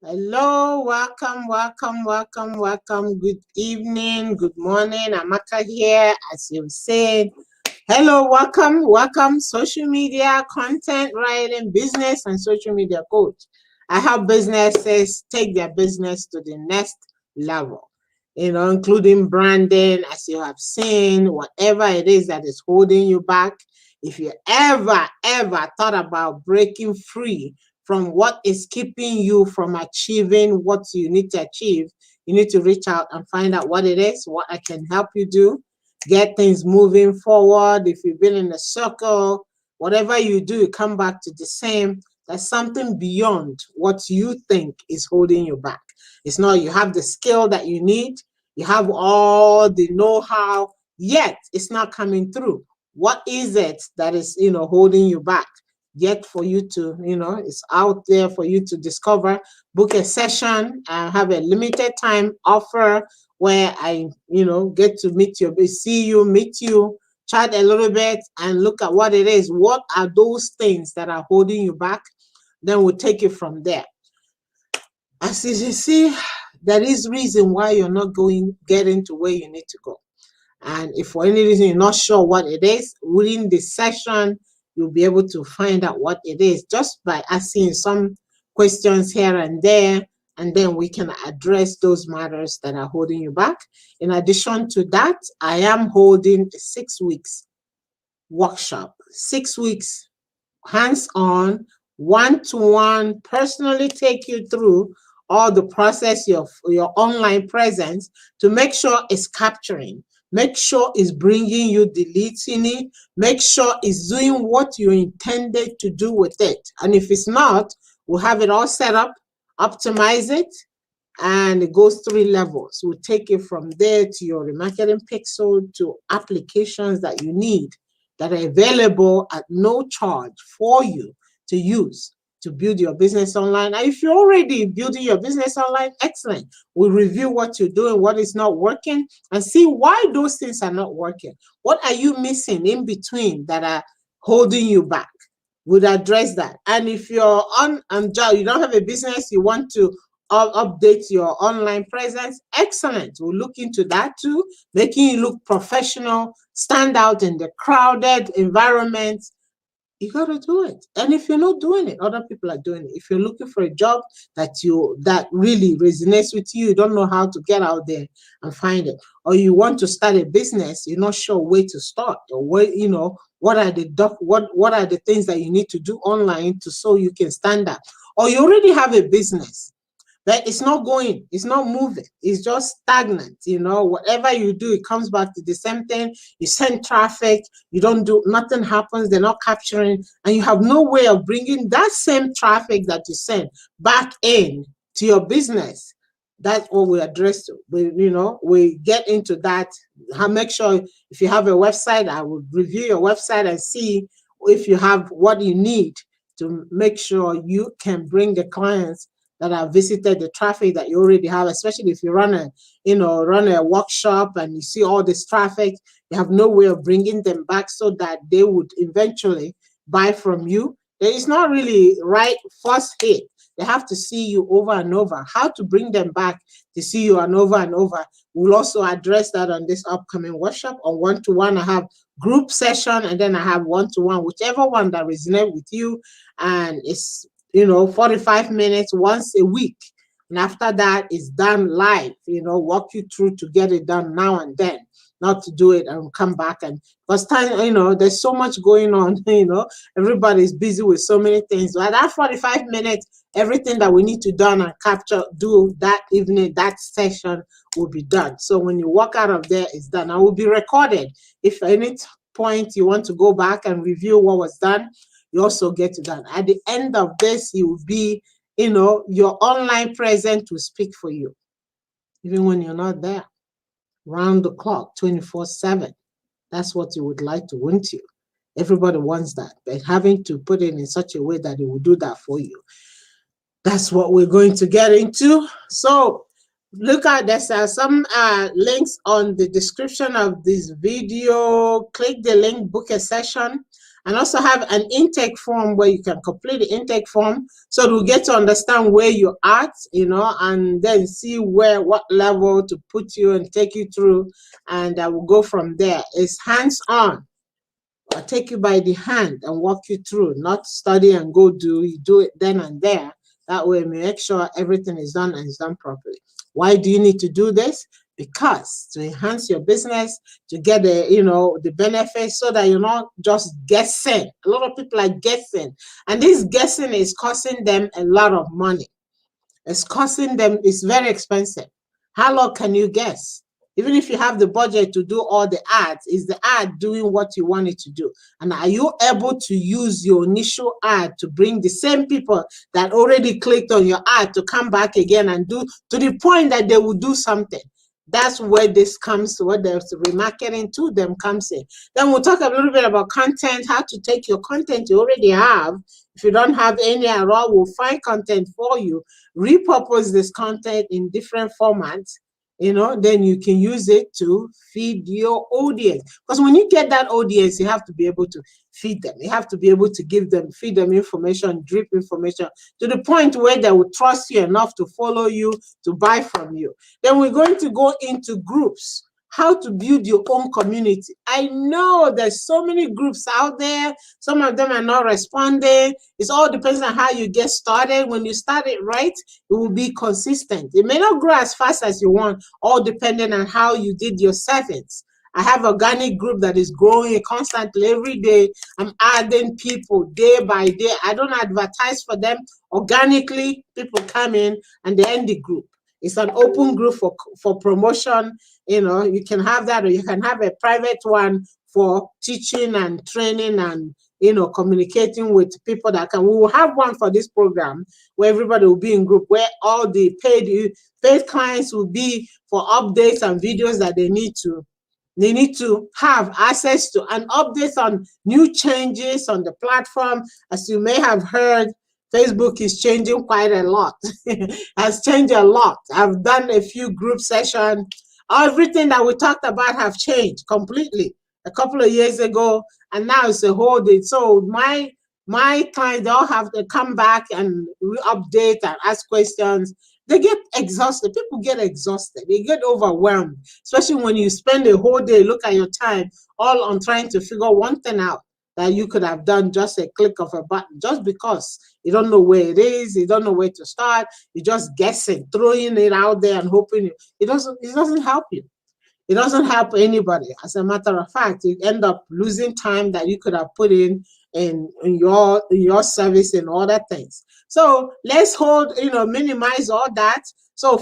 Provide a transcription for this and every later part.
Hello, welcome. Good evening, good morning. Amaka here, as you said. Hello, welcome. Social media, content writing, business, and social media coach. I help businesses take their business to the next level, including branding, as you have seen, whatever it is that is holding you back. If you ever thought about breaking free from what is keeping you from achieving what you need to achieve, you need to reach out and find out what it is, what I can help you do, get things moving forward. If you've been in a circle, whatever you do, you come back to the same. There's something beyond what you think is holding you back. It's not you have the skill that you need, you have all the know-how, yet it's not coming through. What is it that is, holding you back? Yet for you to, it's out there for you to discover. Book a session, have a limited time offer where I, get to meet you, chat a little bit and look at what it is. What are those things that are holding you back? Then we'll take it from there. As you see, there is reason why you're not getting to where you need to go. And if for any reason you're not sure what it is, within the session, you'll be able to find out what it is just by asking some questions here and there, and then we can address those matters that are holding you back. In addition to that, I am holding a 6 weeks workshop, 6 weeks hands-on, one-to-one, personally take you through all the process of your online presence to make sure it's capturing. Make sure it's bringing you the leads in it. Make sure it's doing what you intended to do with it. And if it's not, we'll have it all set up, optimize it, and it goes 3 levels. We'll take it from there to your remarketing pixel to applications that you need that are available at no charge for you to use to build your business online. And if you're already building your business online, excellent. We'll review what you're doing, what is not working, and see why those things are not working. What are you missing in between that are holding you back? We'll address that. And if you're you don't have a business, you want to update your online presence, excellent. We'll look into that too, making you look professional, stand out in the crowded environment. You got to do it. And if you're not doing it, other people are doing it. If you're looking for a job that really resonates with you, you don't know how to get out there and find it, or you want to start a business, you're not sure where to start, or where, what are the things that you need to do online so you can stand out, or you already have a business but it's not moving, it's just stagnant. Whatever you do, it comes back to the same thing. You send traffic, nothing happens, they're not capturing, and you have no way of bringing that same traffic that you send back in to your business. That's what we address. We get into that. Make sure if you have a website, I will review your website and see if you have what you need to make sure you can bring the clients that have visited, the traffic that you already have, especially if you run a workshop and you see all this traffic, you have no way of bringing them back so that they would eventually buy from you. It's not really right first hit. They have to see you over and over. How to bring them back to see you and over. We'll also address that on this upcoming workshop. On one-to-one, I have group session, and then I have one-to-one, whichever one that resonates with you. And it's 45 minutes once a week. And after that, it's done live, walk you through to get it done now and then, not to do it and come back. And because time, there's so much going on, everybody's busy with so many things. But that 45 minutes, everything that we need to done and do that evening, that session will be done. So when you walk out of there, it's done. I will be recorded. If at any point you want to go back and review what was done, you also get to that. At the end of this, you will be, your online presence will speak for you, even when you're not there, round the clock, 24/7. That's what you would like to, wouldn't you? Everybody wants that, but having to put it in such a way that it will do that for you. That's what we're going to get into. So look at this. Some links on the description of this video. Click the link, book a session. and also have an intake form where you can complete the intake form so we'll get to understand where you're at, and then see what level to put you and take you through, and I will go from there. It's hands-on. I'll take you by the hand and walk you through, not study and go do. You do it then and there. That way, make sure everything is done and is done properly. Why do you need to do this? Because to enhance your business, to get the benefits, so that you're not just guessing. A lot of people are guessing, and this guessing is costing them a lot of money. It's costing them. It's very expensive. How long can you guess? Even if you have the budget to do all the ads, is the ad doing what you want it to do? And are you able to use your initial ad to bring the same people that already clicked on your ad to come back again and do to the point that they will do something? That's where this comes to, what there's remarketing to them comes in. Then we'll talk a little bit about content, how to take your content you already have. If you don't have any at all, we'll find content for you, repurpose this content in different formats, then you can use it to feed your audience. Because when you get that audience, you have to be able to feed them. You have to be able to feed them information, drip information, to the point where they will trust you enough to follow you, to buy from you. Then we're going to go into groups. How to build your own community. I know there's so many groups out there. Some of them are not responding. It all depends on how you get started. When you start it right, it will be consistent. It may not grow as fast as you want, all depending on how you did your settings. I have organic group that is growing constantly every day. I'm adding people day by day. I don't advertise for them. Organically, people come in and they end the group. It's an open group for promotion. You can have that, or you can have a private one for teaching and training and communicating with people that can. We will have one for this program where everybody will be in group, where all the paid clients will be for updates and videos that they need to have access to, and updates on new changes on the platform. As you may have heard, Facebook is changing quite a lot. Has changed a lot. I've done a few group sessions. Everything that we talked about have changed completely a couple of years ago, and now it's a whole day. So my clients all have to come back and update and ask questions. They get exhausted. People get exhausted. They get overwhelmed, especially when you spend a whole day, look at your time, all on trying to figure one thing out that you could have done just a click of a button, just because you don't know where it is, you don't know where to start, you're just guessing, throwing it out there and hoping it doesn't help you. It doesn't help anybody. As a matter of fact, you end up losing time that you could have put in your service and other things. So let's minimize all that. So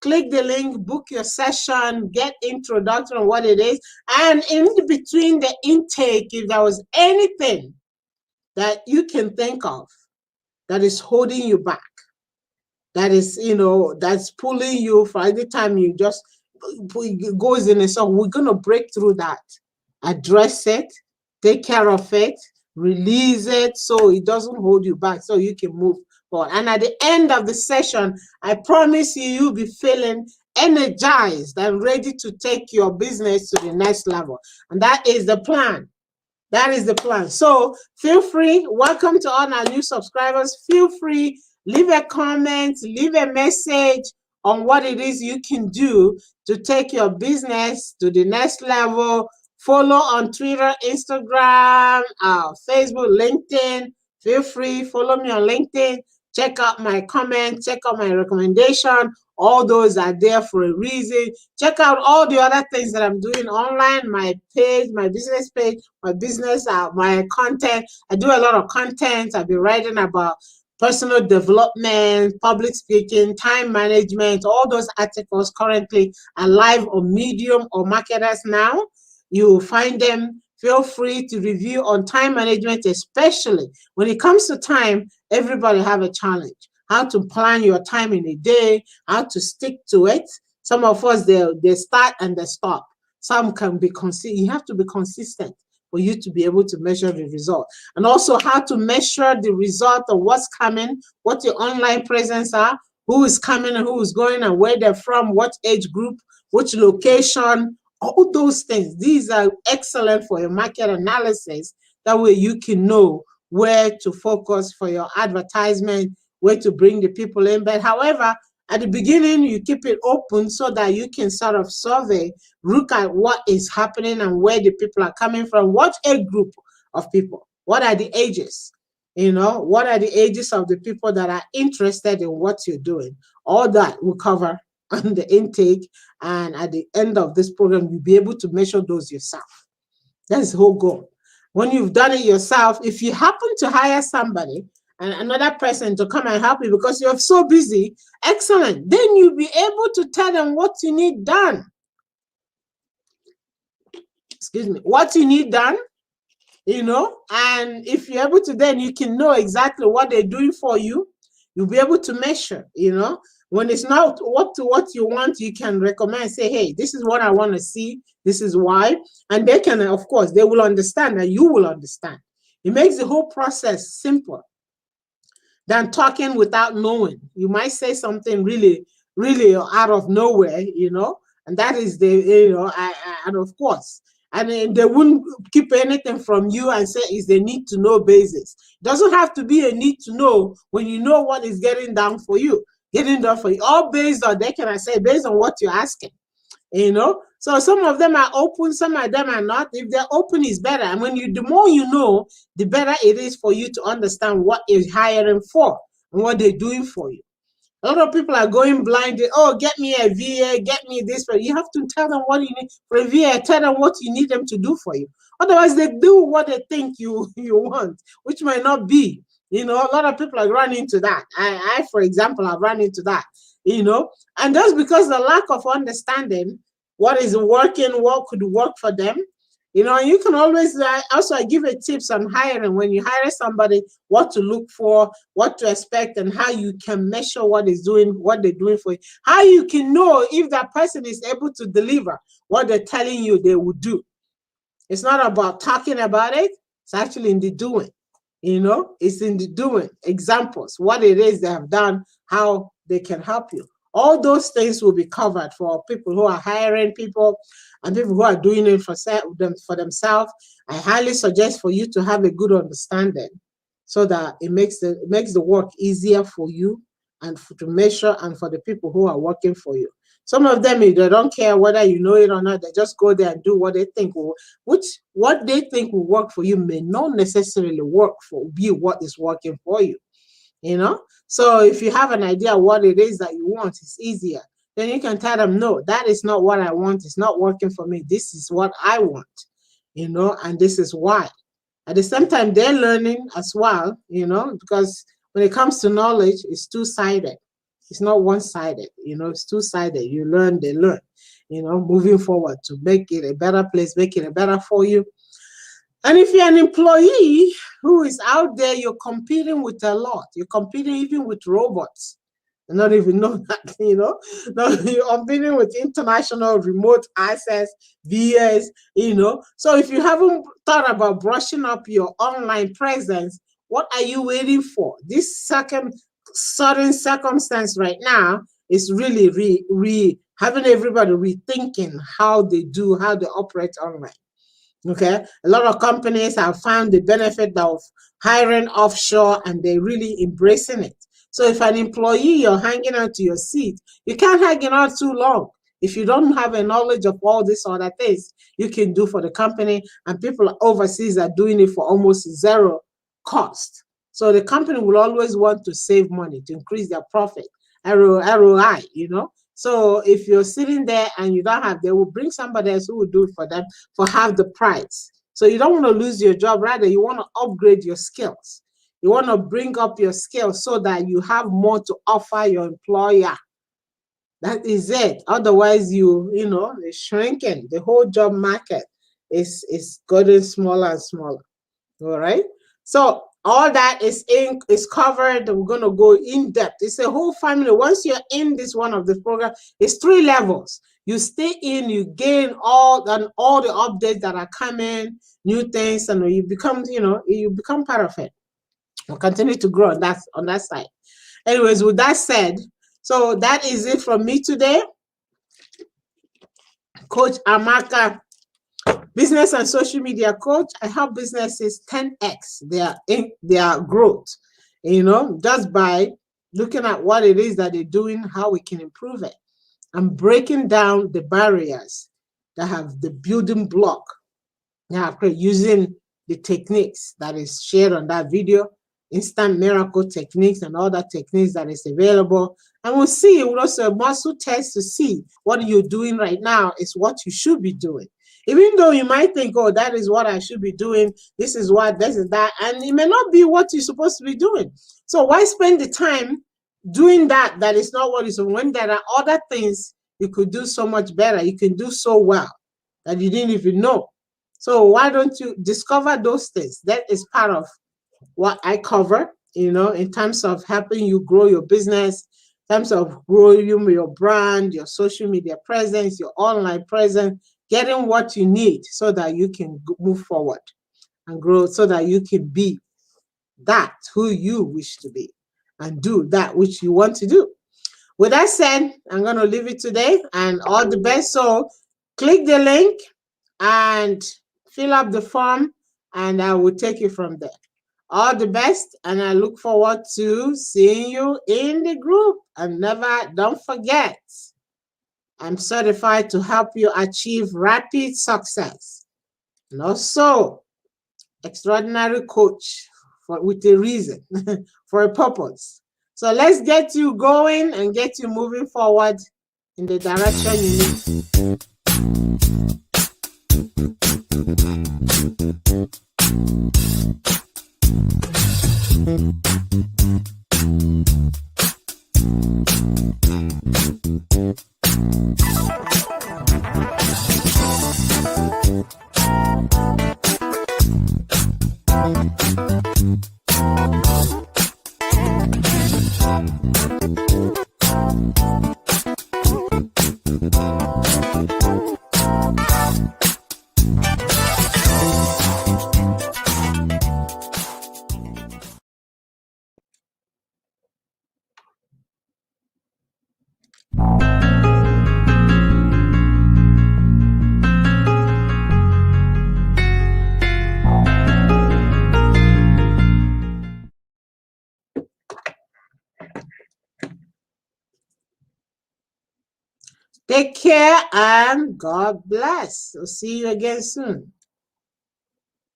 click the link, book your session, get introduction on what it is. And in between the intake, if there was anything that you can think of that is holding you back, that is, that's pulling you for every time you just goes in a song, we're going to break through that, address it, take care of it, release it so it doesn't hold you back, so you can move forward. And at the end of the session, I promise you'll be feeling energized and ready to take your business to the next level. And that is the plan. That is the plan. So feel free. Welcome to all our new subscribers. Feel free. Leave a comment. Leave a message on what it is you can do to take your business to the next level. Follow on Twitter, Instagram, Facebook, LinkedIn. Feel free. Follow me on LinkedIn. Check out my comment. Check out my recommendation. All those are there for a reason. Check out all the other things that I'm doing online, my page, my business page, my content. I do a lot of content. I've been writing about personal development, public speaking, time management. All those articles currently are live on Medium or Marketers Now. You will find them. Feel free to review on time management, especially when it comes to time. Everybody have a challenge. How to plan your time in a day, how to stick to it. Some of us, they start and they stop. Some can be consistent. You have to be consistent for you to be able to measure the result. And also how to measure the result of what's coming, what your online presence are, who is coming and who is going and where they're from, what age group, which location, all those things. These are excellent for a market analysis That way you can know where to focus for your advertisement, where to bring the people in. But however, at the beginning, you keep it open so that you can sort of survey, look at what is happening and where the people are coming from. What age group of people? What are the ages? What are the ages of the people that are interested in what you're doing? All that will cover on the intake. And at the end of this program, you'll be able to measure those yourself. That's the whole goal. When you've done it yourself, if you happen to hire somebody and another person to come and help you because you're so busy, excellent. Then you'll be able to tell them what you need done. Excuse me, what you need done, and if you're able to, then you can know exactly what they're doing for you. You'll be able to measure, when it's not up to what you want, you can recommend, say, hey, this is what I want to see. This is why. And they can, of course, they will understand and you will understand. It makes the whole process simpler than talking without knowing. You might say something really, really out of nowhere, and that is and of course, and they wouldn't keep anything from you and say it's a need to know basis. It doesn't have to be a need to know when you know what is getting done for you, all based on, based on what you're asking. So some of them are open, some of them are not. If they're open, is better. And the more you know, the better it is for you to understand what is hiring for and what they're doing for you. A lot of people are going blind. Oh, get me a VA, get me this. But you have to tell them what you need for a VA. Tell them what you need them to do for you. Otherwise, they do what they think you want, which might not be. A lot of people are running into that. I, for example, have run into that. And that's because the lack of understanding what is working, what could work for them. And you can always also give a tips on hiring. When you hire somebody, what to look for, what to expect, and how you can measure what they're doing for you. How you can know if that person is able to deliver what they're telling you they will do. It's not about talking about it. It's actually in the doing. It's in the doing. Examples, what it is they have done, how they can help you. All those things will be covered for people who are hiring people and people who are doing it for themselves. I highly suggest for you to have a good understanding so that it makes the work easier for you and to measure, and for the people who are working for you. Some of them, they don't care whether you know it or not. They just go there and do what they think what they think will work for you may not necessarily be what is working for you. So if you have an idea what it is that you want, it's easier. Then you can tell them, no, that is not what I want. It's not working for me. This is what I want, and this is why. At the same time, they're learning as well, because when it comes to knowledge, it's two-sided. It's not one-sided, it's two-sided. You learn, they learn, moving forward to make it a better place, make it better for you. And if you're an employee who is out there, you're competing with a lot. You're competing even with robots. You not even know that, No, you're competing with international remote access, VAs, So if you haven't thought about brushing up your online presence, what are you waiting for? This sudden circumstance right now is really having everybody rethinking how they operate online. Okay, a lot of companies have found the benefit of hiring offshore and they're really embracing it. So if an employee, you're hanging on to your seat, you can't hang on too long. If you don't have a knowledge of all these other things you can do for the company, and people overseas are doing it for almost zero cost. So the company will always want to save money to increase their profit, ROI, So if you're sitting there and you don't have, they will bring somebody else who will do it for them for half the price. So you don't want to lose your job. Rather, you want to upgrade your skills. You want to bring up your skills so that you have more to offer your employer. That is it. Otherwise, it's shrinking. The whole job market is getting smaller and smaller. All right. So all that is covered. We're going to go in depth. It's a whole family. Once you're in this one of the program, it's 3 levels. You stay in, you gain all the updates that are coming, new things, and you become part of it. We'll continue to grow on that side. Anyways, with that said, so that is it from me today. Coach Amaka Business and social media coach. I help businesses 10x their growth, just by looking at what it is that they're doing, how we can improve it, and breaking down the barriers that have the building block. Now, using the techniques that is shared on that video, instant miracle techniques and other techniques that is available. And we'll see, we'll also muscle test to see what you're doing right now is what you should be doing. Even though you might think, oh, that is what I should be doing, this is that, and it may not be what you're supposed to be doing. So why spend the time doing that is not what is, when there are other things you could do so much better, you can do so well that you didn't even know. So why don't you discover those things? That is part of what I cover, in terms of helping you grow your business, in terms of growing your brand, your social media presence, your online presence, getting what you need so that you can move forward and grow, so that you can be that who you wish to be and do that which you want to do. With that said, I'm going to leave it today, and all the best. So click the link and fill up the form, and I will take you from there. All the best, and I look forward to seeing you in the group. And don't forget, I'm certified to help you achieve rapid success, and also extraordinary coach with a reason, for a purpose. So let's get you going and get you moving forward in the direction you need. Take care and God bless. We'll see you again soon.